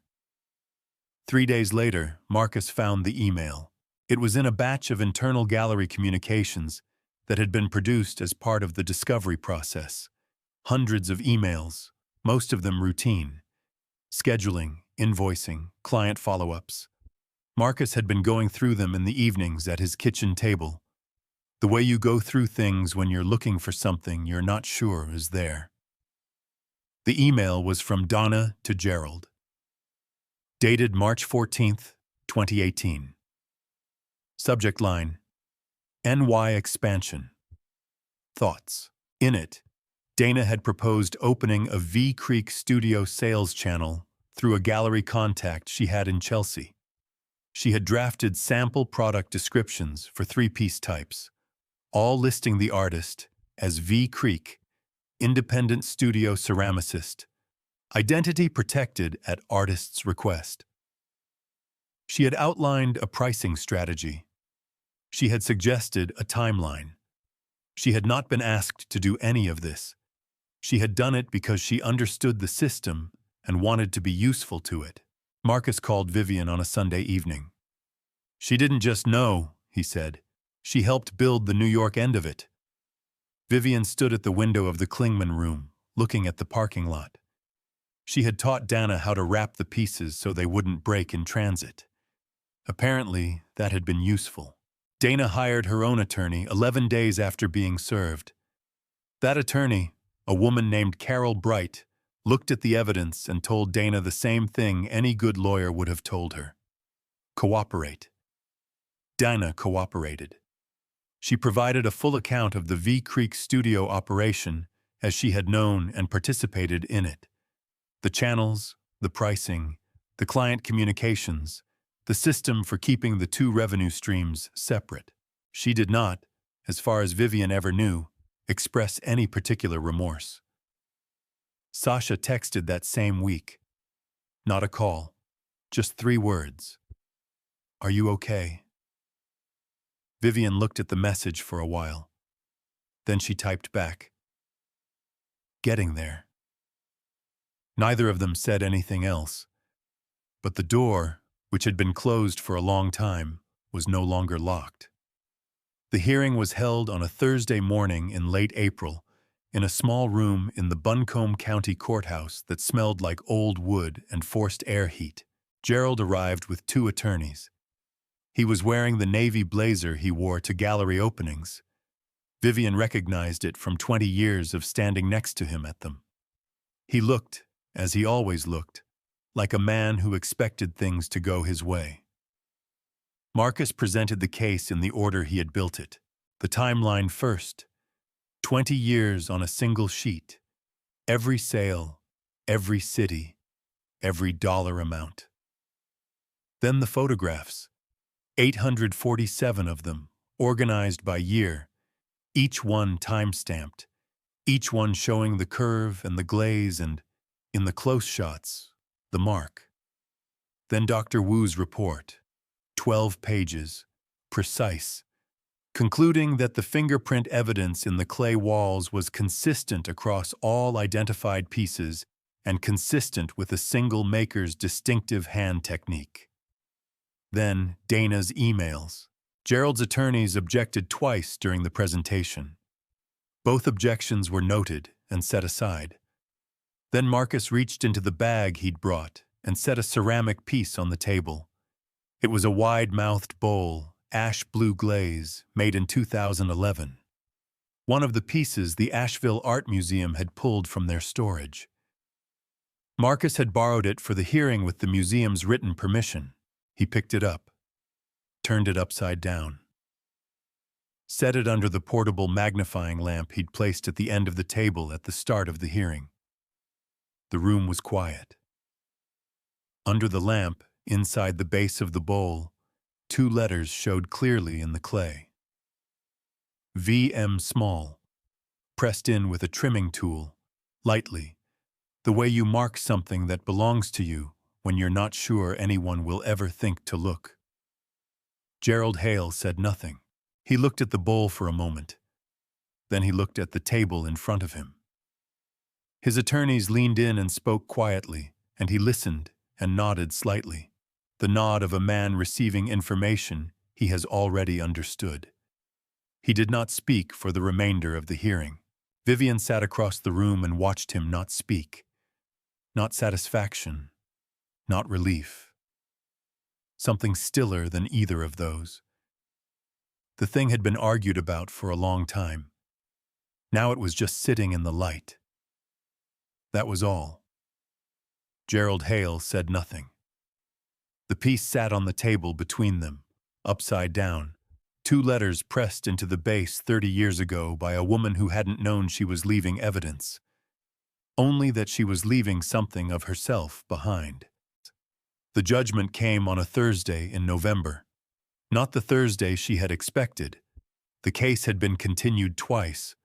3 days later, Marcus found the email. It was in a batch of internal gallery communications that had been produced as part of the discovery process. Hundreds of emails, most of them routine. Scheduling, invoicing, client follow-ups. Marcus had been going through them in the evenings at his kitchen table. The way you go through things when you're looking for something you're not sure is there. The email was from Donna to Gerald. Dated March 14th, 2018. Subject line: NY Expansion. Thoughts. In it, Dana had proposed opening a V Creek studio sales channel through a gallery contact she had in Chelsea. She had drafted sample product descriptions for 3-piece types, all listing the artist as V Creek, independent studio ceramicist, identity protected at artist's request. She had outlined a pricing strategy. She had suggested a timeline. She had not been asked to do any of this. She had done it because she understood the system and wanted to be useful to it. Marcus called Vivian on a Sunday evening. She didn't just know, he said. She helped build the New York end of it. Vivian stood at the window of the Klingman room, looking at the parking lot. She had taught Dana how to wrap the pieces so they wouldn't break in transit. Apparently, that had been useful. Dana hired her own attorney 11 days after being served. That attorney, a woman named Carol Bright, looked at the evidence and told Dana the same thing any good lawyer would have told her. Cooperate. Dana cooperated. She provided a full account of the V Creek studio operation as she had known and participated in it. The channels, the pricing, the client communications, the system for keeping the two revenue streams separate. She did not, as far as Vivian ever knew, express any particular remorse. Sasha texted that same week. Not a call, just 3 words. Are you okay? Vivian looked at the message for a while. Then she typed back. Getting there. Neither of them said anything else. But the door, which had been closed for a long time, was no longer locked. The hearing was held on a Thursday morning in late April in a small room in the Buncombe County Courthouse that smelled like old wood and forced air heat. Gerald arrived with 2 attorneys. He was wearing the navy blazer he wore to gallery openings. Vivian recognized it from 20 years of standing next to him at them. He looked, as he always looked, like a man who expected things to go his way. Marcus presented the case in the order he had built it. The timeline first. 20 years on a single sheet. Every sale, every city, every dollar amount. Then the photographs. 847 of them, organized by year, each one time-stamped, each one showing the curve and the glaze and, in the close shots, the mark. Then Dr. Wu's report, 12 pages, precise, concluding that the fingerprint evidence in the clay walls was consistent across all identified pieces and consistent with a single maker's distinctive hand technique. Then Dana's emails. Gerald's attorneys objected twice during the presentation. Both objections were noted and set aside. Then Marcus reached into the bag he'd brought and set a ceramic piece on the table. It was a wide-mouthed bowl, ash blue glaze, made in 2011. One of the pieces the Asheville Art Museum had pulled from their storage. Marcus had borrowed it for the hearing with the museum's written permission. He picked it up, turned it upside down, set it under the portable magnifying lamp he'd placed at the end of the table at the start of the hearing. The room was quiet. Under the lamp, inside the base of the bowl, 2 letters showed clearly in the clay. VM small, pressed in with a trimming tool, lightly, the way you mark something that belongs to you when you're not sure anyone will ever think to look. Gerald Hale said nothing. He looked at the bowl for a moment. Then he looked at the table in front of him. His attorneys leaned in and spoke quietly, and he listened and nodded slightly, the nod of a man receiving information he has already understood. He did not speak for the remainder of the hearing. Vivian sat across the room and watched him not speak. Not satisfaction, not relief. Something stiller than either of those. The thing had been argued about for a long time. Now it was just sitting in the light. That was all. Gerald Hale said nothing. The piece sat on the table between them, upside down, 2 letters pressed into the base 30 years ago by a woman who hadn't known she was leaving evidence. Only that she was leaving something of herself behind. The judgment came on a Thursday in November. Not the Thursday she had expected. The case had been continued twice.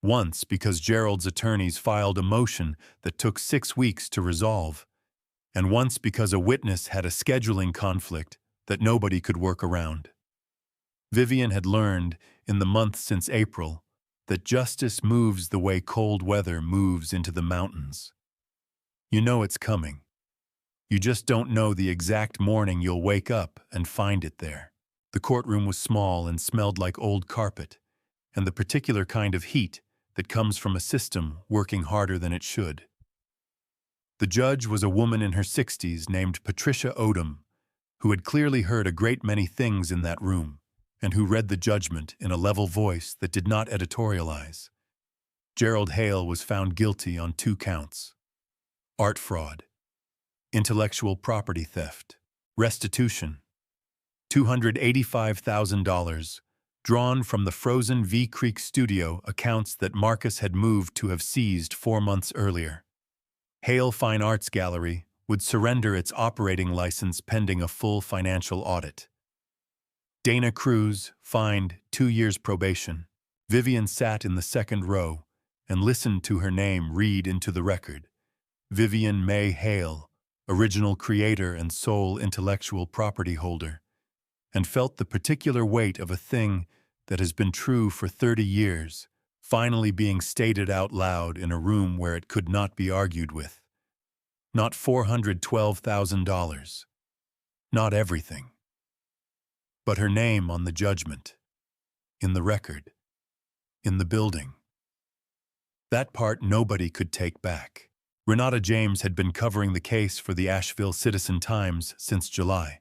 Once because Gerald's attorneys filed a motion that took 6 weeks to resolve, and once because a witness had a scheduling conflict that nobody could work around. Vivian had learned, in the month since April, that justice moves the way cold weather moves into the mountains. You know it's coming. You just don't know the exact morning you'll wake up and find it there. The courtroom was small and smelled like old carpet, and the particular kind of heat that comes from a system working harder than it should. The judge was a woman in her 60s named Patricia Odom, who had clearly heard a great many things in that room, and who read the judgment in a level voice that did not editorialize. Gerald Hale was found guilty on 2 counts: art fraud, intellectual property theft, restitution, $285,000, drawn from the frozen V Creek studio accounts that Marcus had moved to have seized 4 months earlier. Hale Fine Arts Gallery would surrender its operating license pending a full financial audit. Dana Cruz, fined 2 years probation. Vivian sat in the second row and listened to her name read into the record. Vivian May Hale, original creator and sole intellectual property holder, and felt the particular weight of a thing that has been true for 30 years, finally being stated out loud in a room where it could not be argued with. Not $412,000. Not everything. But her name on the judgment. In the record. In the building. That part nobody could take back. Renata James had been covering the case for the Asheville Citizen-Times since July.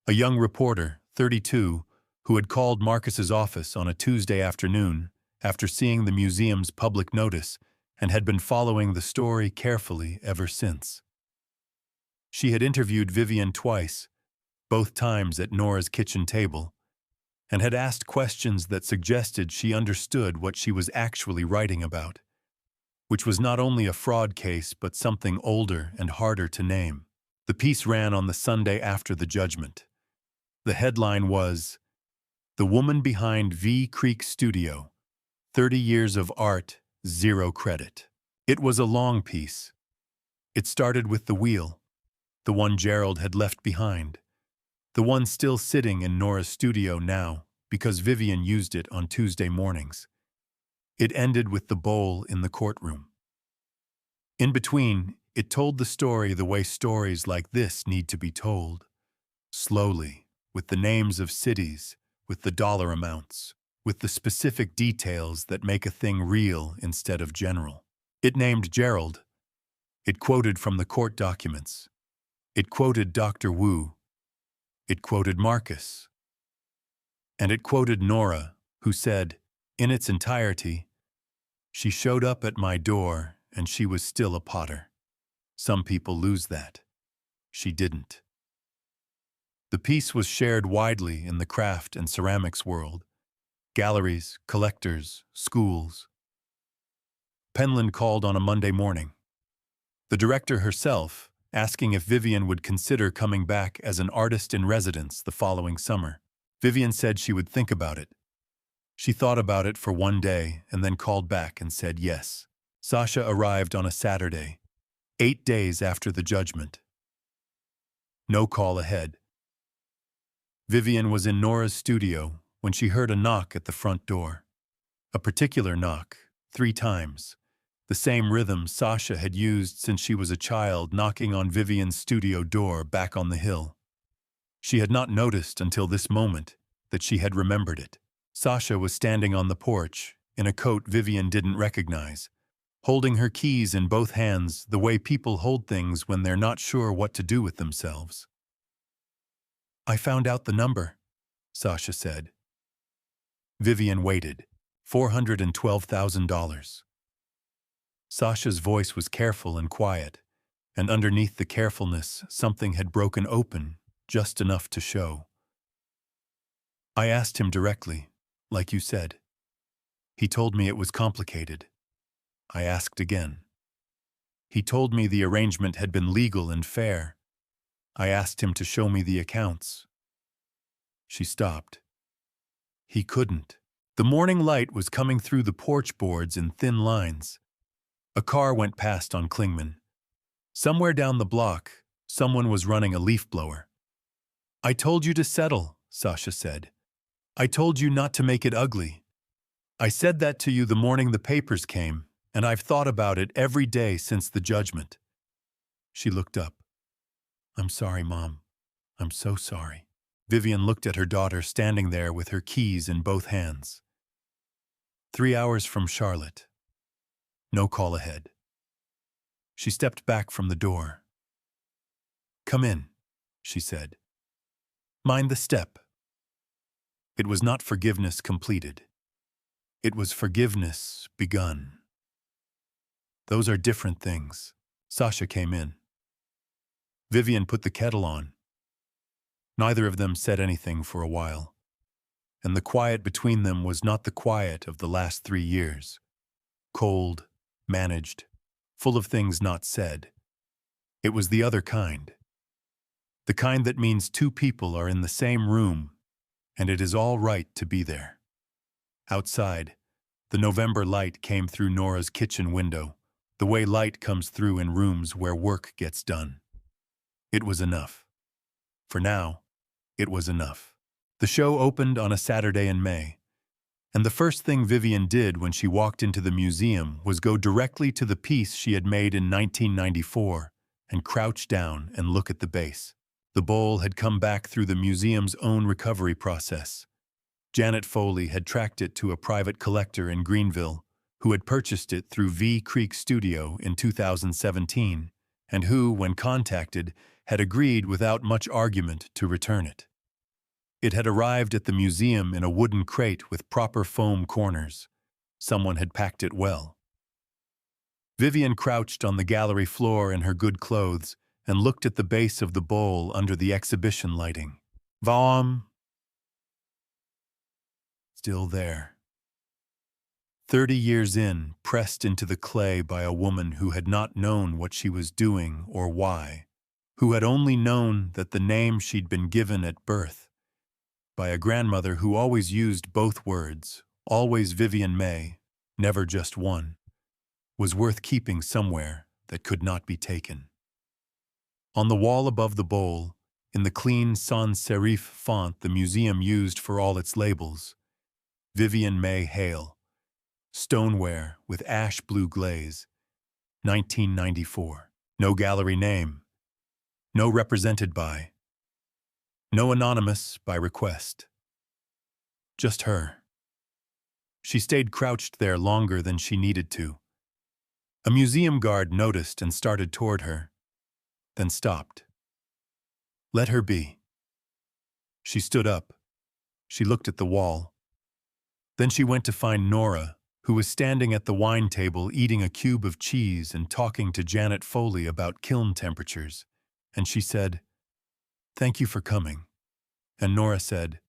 A young reporter, 32, who had called Marcus's office on a Tuesday afternoon after seeing the museum's public notice and had been following the story carefully ever since. She had interviewed Vivian twice, both times at Nora's kitchen table, and had asked questions that suggested she understood what she was actually writing about, which was not only a fraud case but something older and harder to name. The piece ran on the Sunday after the judgment. The headline was, "The Woman Behind V Creek Studio, 30 Years of Art, Zero Credit." It was a long piece. It started with the wheel, the one Gerald had left behind, the one still sitting in Nora's studio now because Vivian used it on Tuesday mornings. It ended with the bowl in the courtroom. In between, it told the story the way stories like this need to be told. Slowly, with the names of cities, with the dollar amounts, with the specific details that make a thing real instead of general. It named Gerald. It quoted from the court documents. It quoted Dr. Wu. It quoted Marcus. And it quoted Nora, who said, in its entirety, "She showed up at my door and she was still a potter. Some people lose that. She didn't." The piece was shared widely in the craft and ceramics world. Galleries, collectors, schools. Penland called on a Monday morning. The director herself, asking if Vivian would consider coming back as an artist in residence the following summer. Vivian said she would think about it. She thought about it for one day and then called back and said yes. Sasha arrived on a Saturday, 8 days after the judgment. No call ahead. Vivian was in Nora's studio when she heard a knock at the front door. A particular knock, 3 times. The same rhythm Sasha had used since she was a child, knocking on Vivian's studio door back on the hill. She had not noticed until this moment that she had remembered it. Sasha was standing on the porch, in a coat Vivian didn't recognize, holding her keys in both hands the way people hold things when they're not sure what to do with themselves. "I found out the number," Sasha said. Vivian waited. $412,000. Sasha's voice was careful and quiet, and underneath the carefulness, something had broken open, just enough to show. "I asked him directly, like you said. He told me it was complicated. I asked again. He told me the arrangement had been legal and fair. I asked him to show me the accounts." She stopped. He couldn't. The morning light was coming through the porch boards in thin lines. A car went past on Klingman. Somewhere down the block, someone was running a leaf blower. "I told you to settle," Sasha said. "I told you not to make it ugly. I said that to you the morning the papers came, and I've thought about it every day since the judgment." She looked up. "I'm sorry, Mom. I'm so sorry." Vivian looked at her daughter standing there with her keys in both hands. 3 hours from Charlotte. No call ahead. She stepped back from the door. "Come in," she said. "Mind the step." It was not forgiveness completed. It was forgiveness begun. Those are different things. Sasha came in. Vivian put the kettle on. Neither of them said anything for a while, and the quiet between them was not the quiet of the last 3 years. Cold, managed, full of things not said. It was the other kind. The kind that means 2 people are in the same room, and it is all right to be there. Outside, the November light came through Nora's kitchen window, the way light comes through in rooms where work gets done. It was enough. For now, it was enough. The show opened on a Saturday in May, and the first thing Vivian did when she walked into the museum was go directly to the piece she had made in 1994 and crouch down and look at the base. The bowl had come back through the museum's own recovery process. Janet Foley had tracked it to a private collector in Greenville, who had purchased it through V Creek Studio in 2017, and who, when contacted, had agreed without much argument to return it. It had arrived at the museum in a wooden crate with proper foam corners. Someone had packed it well. Vivian crouched on the gallery floor in her good clothes and looked at the base of the bowl under the exhibition lighting. Vaum. Still there. 30 years in, pressed into the clay by a woman who had not known what she was doing or why, who had only known that the name she'd been given at birth, by a grandmother who always used both words, always Vivian May, never just one, was worth keeping somewhere that could not be taken. On the wall above the bowl, in the clean sans serif font the museum used for all its labels, Vivian May Hale, stoneware with ash blue glaze, 1994. No gallery name. No represented by. No anonymous by request. Just her. She stayed crouched there longer than she needed to. A museum guard noticed and started toward her, then stopped. Let her be. She stood up. She looked at the wall. Then she went to find Nora, who was standing at the wine table eating a cube of cheese and talking to Janet Foley about kiln temperatures. And she said, "Thank you for coming." And Nora said,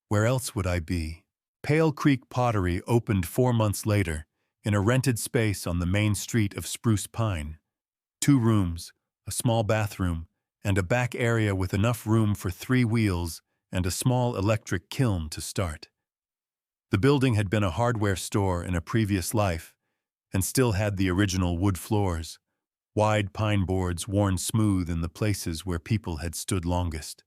"Where else would I be?" Pale Creek Pottery opened 4 months later in a rented space on the main street of Spruce Pine. 2 rooms, a small bathroom, and a back area with enough room for 3 wheels and a small electric kiln to start. The building had been a hardware store in a previous life and still had the original wood floors, wide pine boards worn smooth in the places where people had stood longest.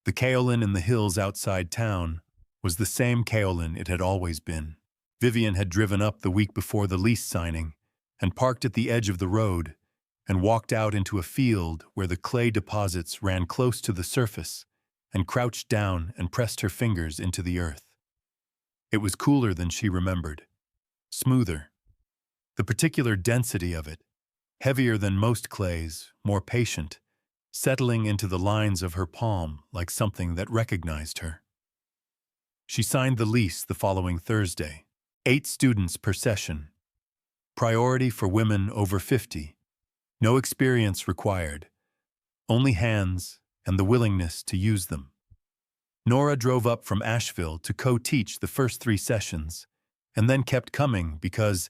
The kaolin in the hills outside town was the same kaolin it had always been. Vivian had driven up the week before the lease signing and parked at the edge of the road and walked out into a field where the clay deposits ran close to the surface and crouched down and pressed her fingers into the earth. It was cooler than she remembered, smoother. The particular density of it, heavier than most clays, more patient, settling into the lines of her palm like something that recognized her. She signed the lease the following Thursday. 8 students per session. Priority for women over 50. No experience required. Only hands and the willingness to use them. Nora drove up from Asheville to co-teach the first 3 sessions, and then kept coming because,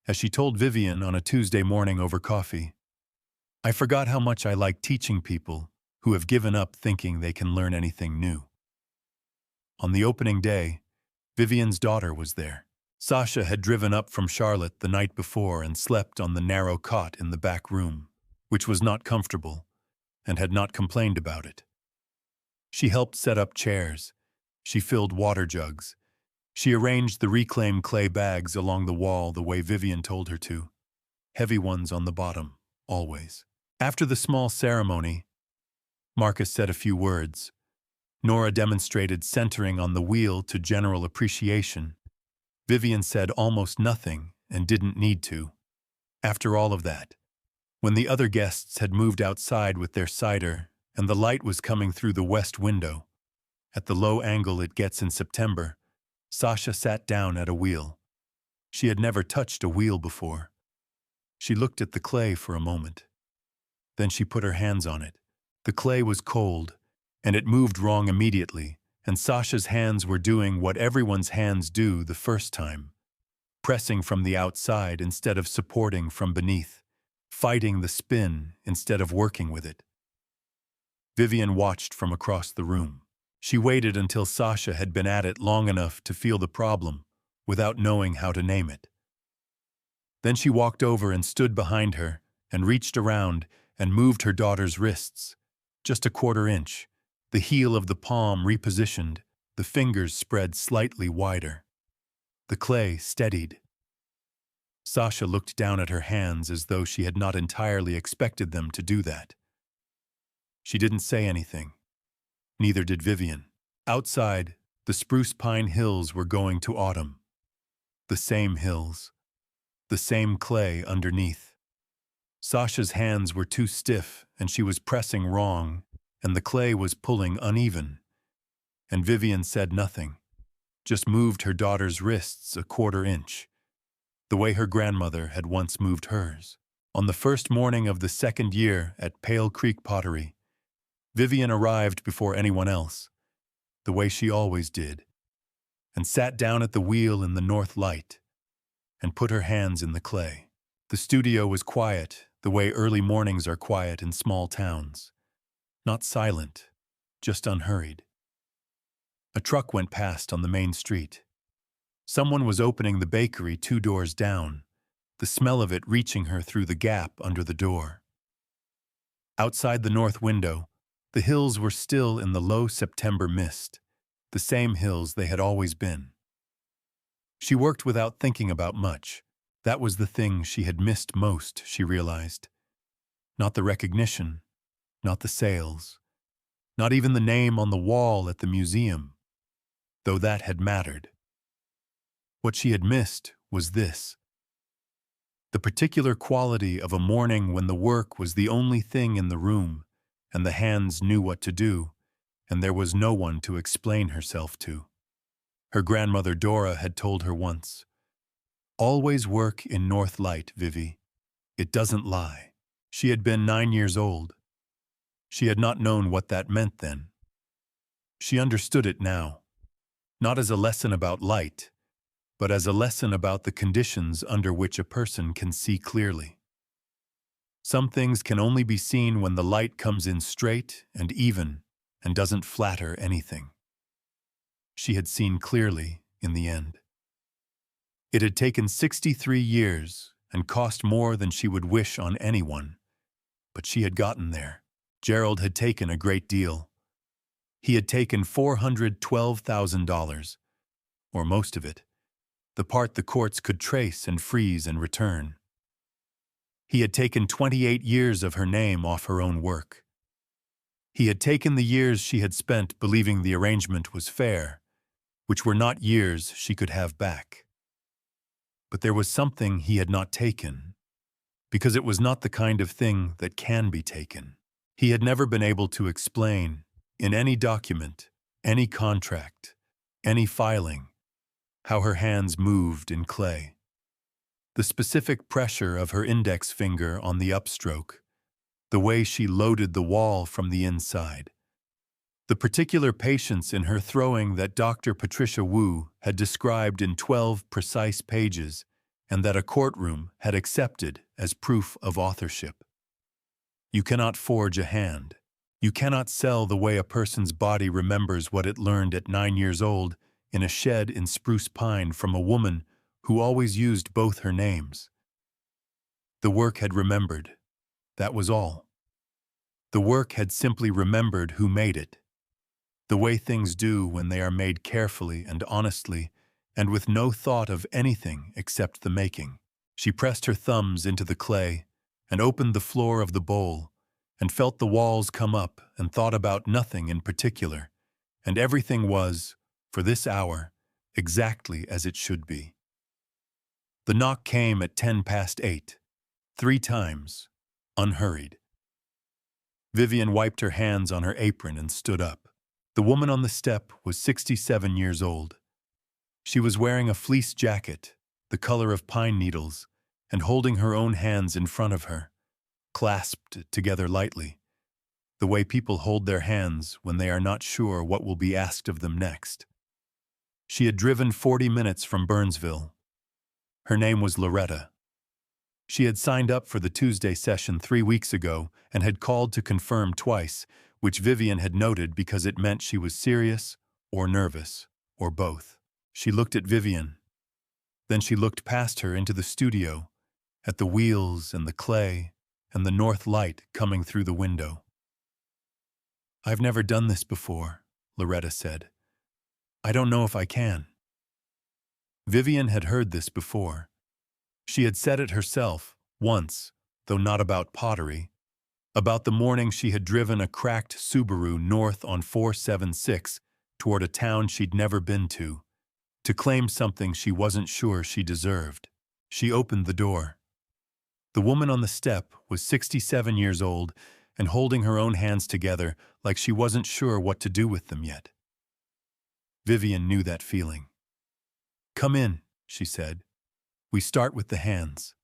as she told Vivian on a Tuesday morning over coffee, "I forgot how much I like teaching people who have given up thinking they can learn anything new." On the opening day, Vivian's daughter was there. Sasha had driven up from Charlotte the night before and slept on the narrow cot in the back room, which was not comfortable, and had not complained about it. She helped set up chairs. She filled water jugs. She arranged the reclaimed clay bags along the wall the way Vivian told her to. Heavy ones on the bottom, always. After the small ceremony, Marcus said a few words. Nora demonstrated centering on the wheel to general appreciation. Vivian said almost nothing and didn't need to. After all of that, when the other guests had moved outside with their cider and the light was coming through the west window, at the low angle it gets in September, Sasha sat down at a wheel. She had never touched a wheel before. She looked at the clay for a moment. Then she put her hands on it. The clay was cold, and it moved wrong immediately, and Sasha's hands were doing what everyone's hands do the first time, pressing from the outside instead of supporting from beneath, fighting the spin instead of working with it. Vivian watched from across the room. She waited until Sasha had been at it long enough to feel the problem, without knowing how to name it. Then she walked over and stood behind her and reached around and moved her daughter's wrists, just a 1/4 inch, the heel of the palm repositioned, the fingers spread slightly wider. The clay steadied. Sasha looked down at her hands as though she had not entirely expected them to do that. She didn't say anything. Neither did Vivian. Outside, the Spruce Pine Hills were going to autumn. The same hills. The same clay underneath. Sasha's hands were too stiff and she was pressing wrong, and the clay was pulling uneven. And Vivian said nothing, just moved her daughter's wrists a 1/4 inch, the way her grandmother had once moved hers. On the first morning of the second year at Pale Creek Pottery, Vivian arrived before anyone else, the way she always did, and sat down at the wheel in the north light, and put her hands in the clay. The studio was quiet, the way early mornings are quiet in small towns. Not silent, just unhurried. A truck went past on the main street. Someone was opening the bakery 2 doors down, the smell of it reaching her through the gap under the door. Outside the north window, the hills were still in the low September mist, the same hills they had always been. She worked without thinking about much. That was the thing she had missed most, she realized. Not the recognition, not the sales, not even the name on the wall at the museum, though that had mattered. What she had missed was this: the particular quality of a morning when the work was the only thing in the room, and the hands knew what to do, and there was no one to explain herself to. Her grandmother Dora had told her once, "Always work in North Light, Vivi. It doesn't lie." She had been 9 years old. She had not known what that meant then. She understood it now, not as a lesson about light, but as a lesson about the conditions under which a person can see clearly. Some things can only be seen when the light comes in straight and even and doesn't flatter anything. She had seen clearly in the end. It had taken 63 years and cost more than she would wish on anyone, but she had gotten there. Gerald had taken a great deal. He had taken $412,000, or most of it, the part the courts could trace and freeze and return. He had taken 28 years of her name off her own work. He had taken the years she had spent believing the arrangement was fair, which were not years she could have back. But there was something he had not taken, because it was not the kind of thing that can be taken. He had never been able to explain, in any document, any contract, any filing, how her hands moved in clay. The specific pressure of her index finger on the upstroke, the way she loaded the wall from the inside, the particular patience in her throwing that Dr. Patricia Wu had described in 12 precise pages and that a courtroom had accepted as proof of authorship. You cannot forge a hand. You cannot sell the way a person's body remembers what it learned at 9 years old in a shed in spruce pine from a woman who always used both her names. The work had remembered. That was all. The work had simply remembered who made it. The way things do when they are made carefully and honestly, and with no thought of anything except the making. She pressed her thumbs into the clay and opened the floor of the bowl and felt the walls come up and thought about nothing in particular, and everything was, for this hour, exactly as it should be. The knock came at 8:10, 3 times, unhurried. Vivian wiped her hands on her apron and stood up. The woman on the step was 67 years old. She was wearing a fleece jacket, the color of pine needles, and holding her own hands in front of her, clasped together lightly, the way people hold their hands when they are not sure what will be asked of them next. She had driven 40 minutes from Burnsville. Her name was Loretta. She had signed up for the Tuesday session 3 weeks ago and had called to confirm twice, which Vivian had noted because it meant she was serious or nervous, or both. She looked at Vivian. Then she looked past her into the studio, at the wheels and the clay and the north light coming through the window. "I've never done this before," Loretta said. "I don't know if I can." Vivian had heard this before. She had said it herself, once, though not about pottery, about the morning she had driven a cracked Subaru north on 476 toward a town she'd never been to claim something she wasn't sure she deserved. She opened the door. The woman on the step was 67 years old and holding her own hands together like she wasn't sure what to do with them yet. Vivian knew that feeling. "Come in," she said. "We start with the hands."